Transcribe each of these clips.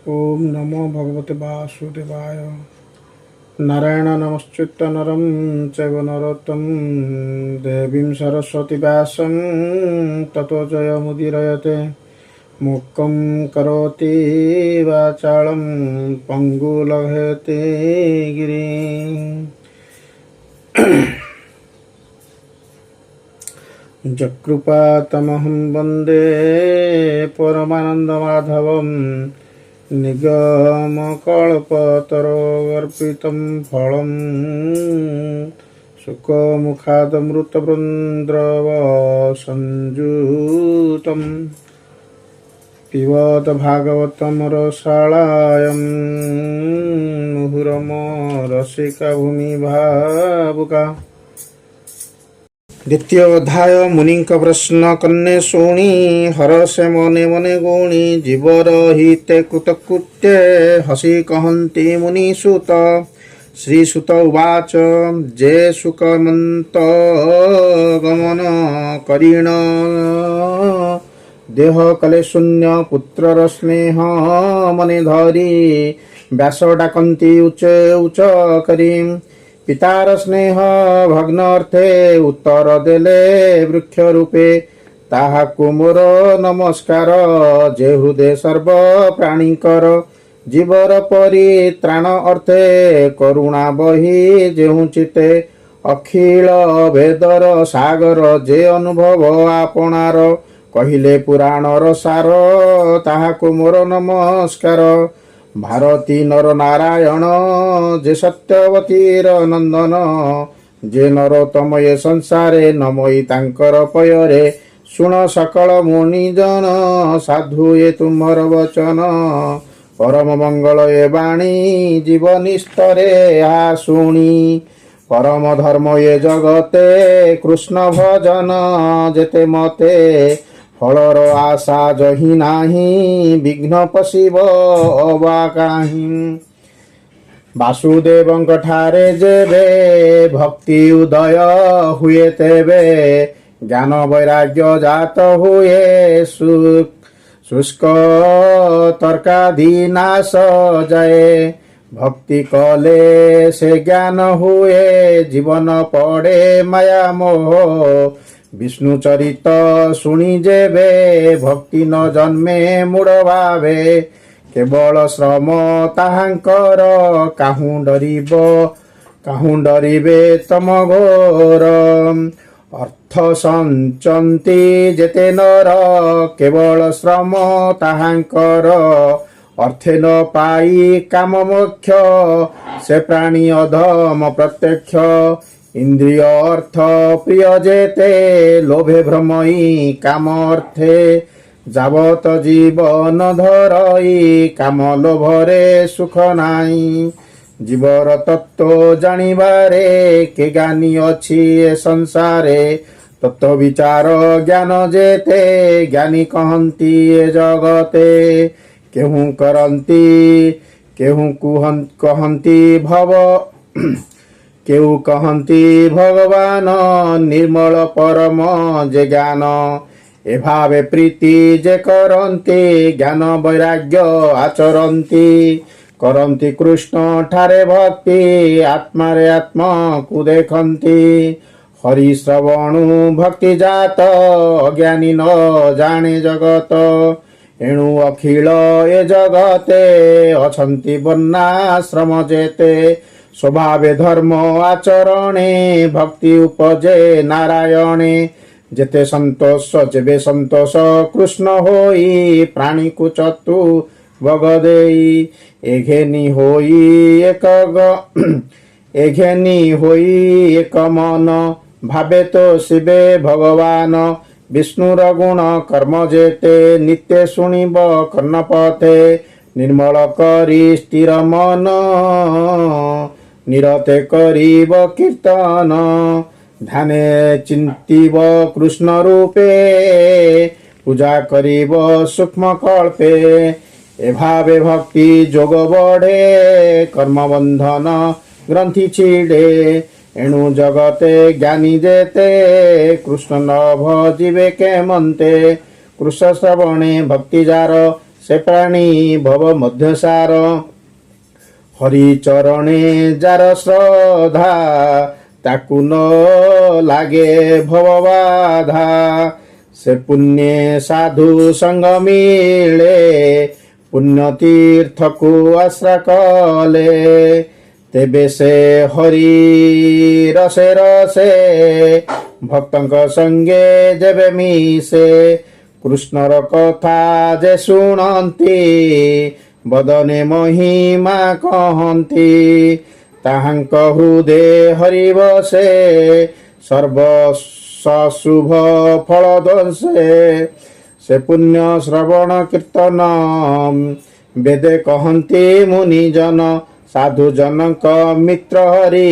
ओम नमो भगवते वासुदेवाय। नारायण नमश्चित्त नरं चैव नरोत्तमं देवीं सरस्वती व्यासं ततो जयमुदीरयते। मूकं करोति वाचालं पङ्गुलघयते गिरिं। जकृपातमहं वन्दे परमानन्दमाधवं। निगमकल्पतरोर्पितं फलं सुखमुखादमृतवृन्द्रवसंयुतं पिबत भागवतं रसायनं मुहुरमो रसिका भूमि भावुका। द्वितीय अध्याय मुनि प्रश्न कन्ने शुणी हरसे मने मने गुणी जीवर हिते कृतकृत्ये हसी कहन्ति मुनिसुत। श्रीसुत उवाच जे सुखमन्त गमन करीण देह कले शून्य पुत्रर स्नेह मने धरी व्यास डाकन्ति उच्च उच्च करीं। पितार स्नेह भग्न अर्थे उत्तर देले वृक्ष रूपे ताहाकु मोर नमस्कार जे हृदय सर्व प्राणीकर। जीवर परित्राण अर्थे करुणा बही जेहु चिते अखिल भेदर सागर जे अनुभव आपणार कहिले पुराणर सार ताहाकु मोर नमस्कार। भारती नर नारायण जे सत्यवतीर नंदन जे नरोत्तम ये संसारे नमई तांकर पयरे। शुण सकल मुनिजन साधु ये तुम्हर वचन परम मंगल ये वाणी जीवनिस्तरे आ शुणी। परम धर्म ये जगते कृष्ण भजन जेते मते फलर आशा जही नाही विघ्न पशिब अबा काहीं। वासुदेवଙ୍କ ठारे जेबे भक्ति उदय हुए तेबे ज्ञान वैराग्य जात हुए शुष्क तर्कादि नाश जाए। भक्ति कले से ज्ञान हुए जीवन पड़े माया मोह। विष्णु चरित शुणी जेबे भक्ति न जन्मे मूढ़ भावे केवल श्रम ताहांकर काहू डरिबे तम घोर। अर्थ संचंती जेते नर केवल श्रम ताहांकर अर्थे न पाई काम मोक्ष से प्राणी अधम प्रत्यक्ष। इंद्रिय अर्थ प्रिय जेते लोभे भ्रमई काम अर्थे जावत जीवन धरई काम लोभरे सुख नाई। जीवर तत्व जानिबारे के ज्ञानी अछि ए संसारे तत्व विचार ज्ञान जेते ज्ञानी कहन्ति ए जगते। केहू करन्ति केहू कहन्ति भव केहू कहन्ति भगवान निर्मल परम जे ज्ञान। एभावे प्रीति जे करन्ति ज्ञान वैराग्य आचरन्ति करन्ति कृष्ण ठारे भक्ति आत्मारे आत्मा को देखन्ति। हरि श्रवणु भक्ति जात अज्ञानी न जाने जगत एणु अखिल ए जगते अछन्ति वर्णाश्रम जेते। स्वभावे धर्म आचरणे भक्ति उपजे नारायणे जेते संतोष जेबे संतोष कृष्ण होई प्राणी को चतु बगदेई। एघेनी होई एक मन भावे तो शिवे भगवान। विष्णुर गुण कर्म जेते नित्य शुणिब कर्णपथे निर्मल करी स्थिर मन निरते करीब कीर्तन। ध्याने चिंतिब कृष्ण रूपे पूजा करीब सूक्ष्म कल्पे। एभावे भक्ति जोग बढ़े कर्म बंधन ग्रंथि छिड़े। एणु जगते ज्ञानी जेते कृष्ण न भजिबे के मन्ते। कृष्ण श्रवणे भक्ति जार ସେ ପ୍ରାଣୀ ଭବ ମଧ୍ୟ ସାର। ହରି ଚରଣେ ଯାର ଶ୍ରଦ୍ଧା ତାକୁ ନ ଲାଗେ ଭବ ବାଧା। ସେ ପୁଣ୍ୟ ସାଧୁ ସଙ୍ଗ ମିଳେ ପୁଣ୍ୟ ତୀର୍ଥକୁ ଆଶ୍ରା କଲେ। ତେବେ ସେ ହରି ରସେ ରସେ ଭକ୍ତଙ୍କ ସଙ୍ଗେ ଯେବେ ମିଶେ। କୃଷ୍ଣର କଥା ଯେ ଶୁଣନ୍ତି ବଦନେ ମହିମା କହନ୍ତି। ତାହାଙ୍କ ହୃଦେ ହରି ବସେ ସର୍ବ ଶୁଭ ଫଳ ଦୋଷେ। ସେ ପୁଣ୍ୟ ଶ୍ରବଣ କୀର୍ତ୍ତନ ବେଦେ କହନ୍ତି ମୁନିଜନ। ସାଧୁ ଜନଙ୍କ ମିତ୍ର ହରି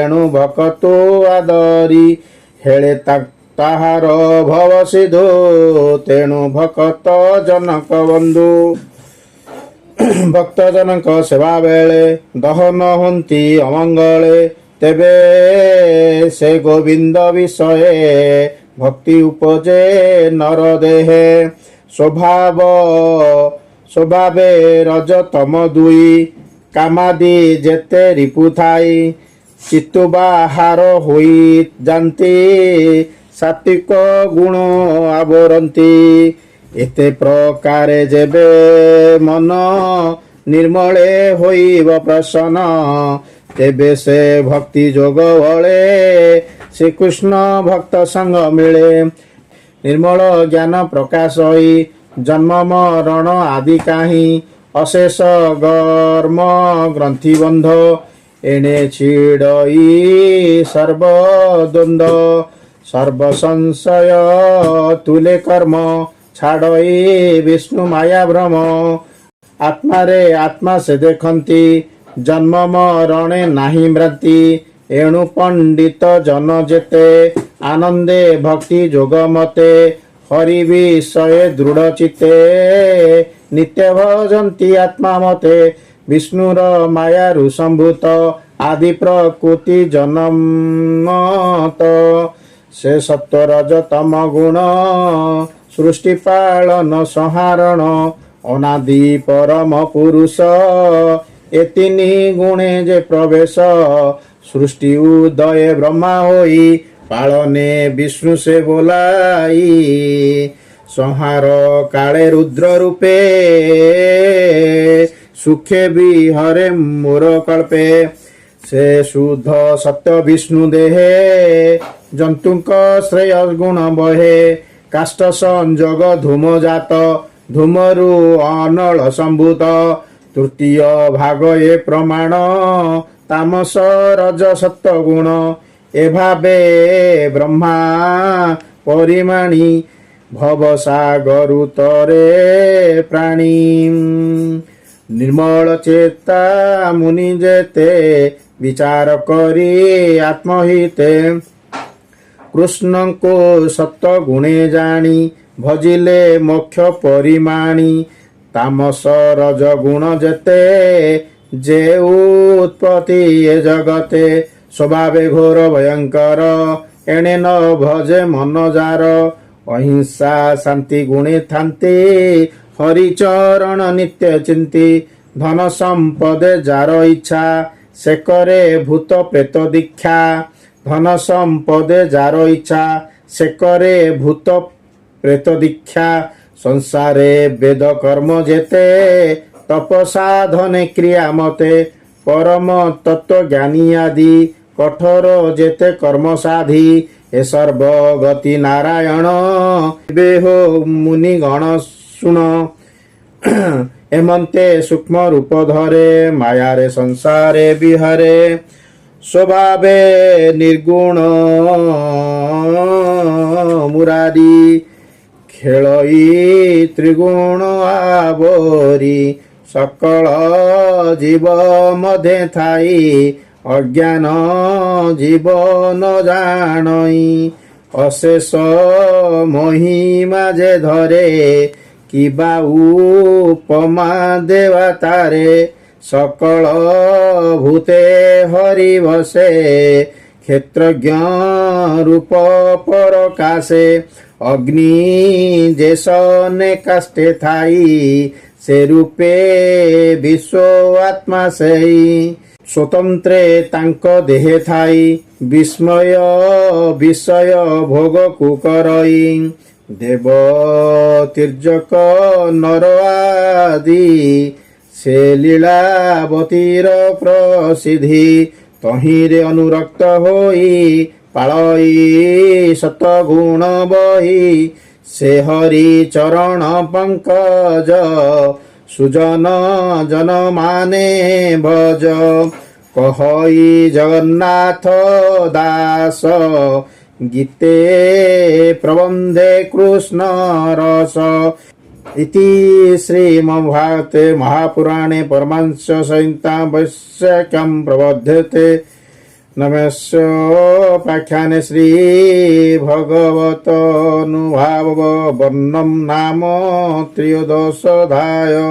ଏଣୁ ଭକତୁ ଆଦରି। ହେଳେ ତାହାର ଭବ ସିଧୁ ତେଣୁ ଭକତ ଜନକ ବନ୍ଧୁ। ଭକ୍ତ ଜନଙ୍କ ସେବା ବେଳେ ଦହନ ହୁଅନ୍ତି ଅମଙ୍ଗଳେ। ତେବେ ସେ ଗୋବିନ୍ଦ ବିଷये ଭକ୍ତି ଉପଜେ ନର ଦେହେ। ସ୍ୱଭାବେ ରଜ ତମ ଦୁଇ କାମାଦି ଯେତେ ରିପୁ ଥାଇ। ଚିତ୍ତୁ ବାହାର ହୋଇ ଯାନ୍ତି ସାତ୍ୱିକ ଗୁଣ ଆବରନ୍ତି। ଏତେ ପ୍ରକାରେ ଯେବେ ମନ ନିର୍ମଳେ ହୋଇବ ପ୍ରସନ୍ନ। ତେବେ ସେ ଭକ୍ତି ଯୋଗ ବଳେ ଶ୍ରୀକୃଷ୍ଣ ଭକ୍ତ ସଙ୍ଗ ମିଳେ। ନିର୍ମଳ ଜ୍ଞାନ ପ୍ରକାଶ ହୋଇ ଜନ୍ମ ମରଣ ଆଦି କାହିଁ। ଅଶେଷ କର୍ମ ଗ୍ରନ୍ଥି ବନ୍ଧ ଏଣେ ଛିଡ଼ଇ ସର୍ବ ଦ୍ୱନ୍ଦ୍ୱ। ସର୍ବ ସଂଶୟ ତୁଲେ କର୍ମ ଛାଡ଼ଇ ବିଷ୍ଣୁ ମାୟା ଭ୍ରମ। ଆତ୍ମାରେ ଆତ୍ମା ସେ ଦେଖନ୍ତି ଜନ୍ମ ମରଣେ ନାହିଁ ଭ୍ରାନ୍ତି। ଏଣୁ ପଣ୍ଡିତ ଜନ ଯେତେ ଆନନ୍ଦେ ଭକ୍ତି ଯୋଗ ମତେ। ହରି ବିଷୟ ଦୃଢ଼ ଚିତ୍ତେ ନିତ୍ୟ ଭଜନ୍ତି ଆତ୍ମା ମତେ। ବିଷ୍ଣୁର ମାୟାରୁ ସମ୍ଭୂତ ଆଦି ପ୍ରକୃତି ଜନମତ। ସେ ସତ୍ୱ ରଜ ତମ ଗୁଣ ସୃଷ୍ଟି ପାଳନ ସଂହାରଣ। ଅନାଦି ପରମ ପୁରୁଷ ଏ ତିନି ଗୁଣେ ଯେ ପ୍ରବେଶ। ସୃଷ୍ଟି ଉଦୟ ବ୍ରହ୍ମା ହୋଇ ପାଳନେ ବିଷ୍ଣୁ ସେ ବୋलाई। ସଂହାର କାଳେ ରୁଦ୍ର ରୂପେ ସୁଖେ ବିହରେ ମୋର କଳ୍ପେ। ସେ ଶୁଦ୍ଧ ସତ୍ୟ ବିଷ୍ଣୁ ଦେହେ ଜନ୍ତୁଙ୍କ ଶ୍ରେୟ ଗୁଣ ବହେ। କାଷ୍ଠ ସଂଯୋଗ ଧୂମ ଜାତ ଧୂମରୁ ଅନଳ ସମ୍ଭୂତ। ତୃତୀୟ ଭାଗ ଏ ପ୍ରମାଣ ତାମସ ରଜ ସତ୍ୟ ଗୁଣ। ଏଭାବେ ବ୍ରହ୍ମା ପରିମାଣି ଭବସାଗରୁ ତରେ ପ୍ରାଣୀ। ନିର୍ମଳ ଚେତା ମୁନି ଯେତେ ବିଚାର କରି ଆତ୍ମହିତେ। କୃଷ୍ଣଙ୍କୁ ସତ ଗୁଣେ ଜାଣି ଭଜିଲେ ମୋକ୍ଷ ପରିମାଣି। ତାମସ ରଜ ଗୁଣ ଯେତେ ଯେ ଉତ୍ପତ୍ତି ଏ ଜଗତେ। ସ୍ୱଭାବେ ଘୋର ଭୟଙ୍କର ଏଣେ ନ ଭଜେ ମନ ଯାର। ଅହିଂସା ଶାନ୍ତି ଗୁଣେ ଥାନ୍ତି ହରିଚରଣ ନିତ୍ୟ ଚିନ୍ତି। ଧନ ସମ୍ପଦେ ଯାର ଇଚ୍ଛା ସେ କରେ ଭୂତ ପ୍ରେତ ଦୀକ୍ଷା। ଧନ ସମ୍ପଦେ ଯାର ଇଚ୍ଛା ସେ କରେ ଭୂତ ପ୍ରେତ ଦୀକ୍ଷା। ସଂସାରେ ବେଦ କର୍ମ ଯେତେ ତପସାଧନେ କ୍ରିୟା ମତେ। ପରମ ତତ୍ତ୍ୱ ଜ୍ଞାନୀ ଆଦି କଠୋର ଯେତେ କର୍ମ ସାଧି। ଏ ସର୍ବ ଗତି ନାରାୟଣ ଏବେ ହୋ ମୁନି ଗଣ ଶୁଣ। ଏମନ୍ତେ ସୂକ୍ଷ୍ମ ରୂପ ଧରେ ମାୟାରେ ସଂସାରେ ବିହରେ। ସ୍ୱଭାବେ ନିର୍ଗୁଣ ମୁରାରି ଖେଳଇ ତ୍ରିଗୁଣ ଆବରି। ସକଳ ଜୀବ ମଧ୍ୟେ ଥାଇ ଅଜ୍ଞାନ ଜୀବ ନ ଜାଣଇ। ଅଶେଷ ମହିମା ଯେ ଧରେ କିବା ଉପମା ଦେବା ତାରେ। ସକଳ ଭୂତେ ହରି ବସେ କ୍ଷେତ୍ରଜ୍ଞ ରୂପ ପରକାଶେ। ଅଗ୍ନି ଯେସନେ କାଷ୍ଟେ ଥାଇ ସେ ରୂପେ ବିଶ୍ୱ ଆତ୍ମା ସେଇ ସ୍ୱତନ୍ତ୍ରେ ତାଙ୍କ ଦେହେ ଥାଇ ବିସ୍ମୟ ବିଷୟ ଭୋଗକୁ କରଇ ଦେବ ତୀର୍ଯ୍ୟକ ନର ଆଦି ସେ ଲୀଳାବତୀର ପ୍ରସିଦ୍ଧି ତହିଁରେ ଅନୁରକ୍ତ ହୋଇ ପାଳଇ ସତଗୁଣ ବହି ସେ ହରି ଚରଣ ପଙ୍କଜ ସୁଜନ ଜନ ମାନେ ଭଜ କହଇ ଜଗନ୍ନାଥ ଦାସ ଗୀତେ ପ୍ରବନ୍ଧେ କୃଷ୍ଣ ରସ इति श्रीमद्भागवते महापुराणे परमहंस संहितायां वैशाख्यां प्रवर्ध्यते नमस्योपाख्याने श्री भगवतनुभाव वर्णनं नाम त्रयोदशोऽध्यायः।